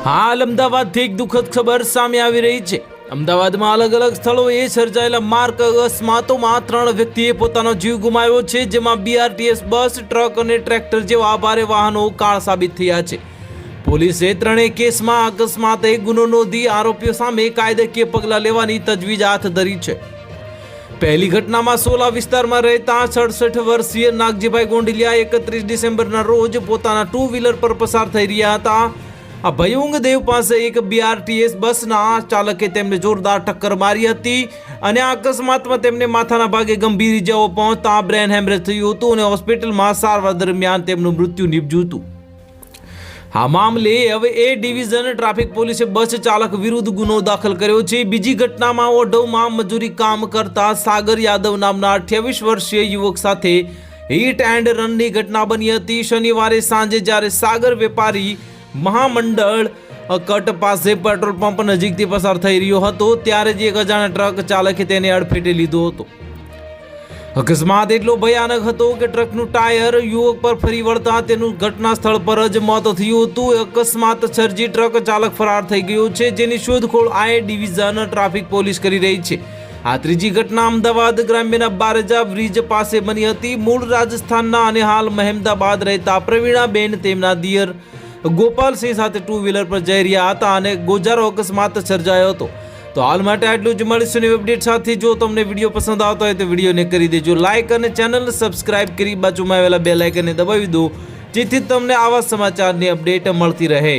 હાલ અમદાવાદથી એક દુઃખદ ખબર સામે આવી રહી છે। અમદાવાદમાં અલગ અલગ સ્થળોએ સર્જાયેલા માર્ગ અકસ્માતોમાં 3 વ્યક્તિએ પોતાનો જીવ ગુમાવ્યો છે, જેમાં BRTS બસ, ટ્રક અને ટ્રેક્ટર જેવા ભારે વાહનો કાળ સાબિત થયા છે। પોલીસે ત્રણેય કેસમાં અકસ્માતે ગુનો નોંધી આરોપીઓ સામે કાયદાકીય પગલાં લેવાની તજવીજ હાથ ધરી છે। પહેલી ઘટનામાં સોલા વિસ્તારમાં રહેતા 67 વર્ષીય નાગજીભાઈ ગોંડલિયા 31 ડિસેમ્બરના રોજ પોતાના 2 વ્હીલર પર પસાર થઈ રહ્યા હતા। આ ભયુંગ દેવ પાસે એક BRTS બસના ચાલકે તેમને જોરદાર ટક્કર મારી હતી અને આ અકસ્માતમાં તેમને માથાના ભાગે ગંભીર ઇજાઓ પહોંચતા બ્રેન હેમરેજ થયું હતું અને હોસ્પિટલમાં સારવાર દરમિયાન તેમનું મૃત્યુ નીપજ્યું હતું। આ મામલે હવે A ડિવિઝન ટ્રાફિક પોલીસે બસ ચાલક વિરુદ્ધ ગુનો દાખલ કર્યો છે। બીજી ઘટનામાં ઓઢવમાં મજૂરી કામ કરતા સાગર યાદવ નામના 28 વર્ષીય યુવક સાથે હિટ એન્ડ રનની ઘટના બની હતી। શનિવારે સાંજે જ્યારે સાગર વેપારી મહામંડળ કટ પાસે પેટ્રોલ પંપ નજીકથી પસાર થઈ રહ્યો હતો ત્યારે જ એક અજાણ્યા ટ્રક ચાલકે તેને અડફેટે લીધો હતો। અકસ્માત એટલો ભયાનક હતો કે ટ્રકનું ટાયર યુવક પર ફરી વળતા તેનું ઘટના સ્થળ પર જ મોત થયું હતું। અકસ્માત સર્જી ટ્રક ચાલક ફરાર થઈ ગયો છે, જેની શોધખોળ A ડિવિઝન ટ્રાફિક પોલીસ કરી રહી છે। આ ત્રીજી ઘટના અમદાવાદ ગ્રામ્યના બારેજા બ્રિજ પાસે બની હતી। મૂળ રાજસ્થાનના અને હાલ મહેમદાબાદ રહેતા પ્રવીણાબેન તેમના દિયર ગોપાલસિંહ સાથે 2 વ્હીલર પર જઈ રહ્યા હતા અને ગોજારો અકસ્માત સર્જાયો હતો। તો હાલ માટે આટલું જ। મળીશું નવી અપડેટ સાથે। જો તમને વિડીયો પસંદ આવતો હોય તો વિડીયોને કરી દેજો લાઇક અને ચેનલ સબસ્ક્રાઇબ કરી બાજુમાં આવેલા બેલ આઇકનને દબાવી દો, જેથી તમને આવા સમાચારની અપડેટ મળતી રહે।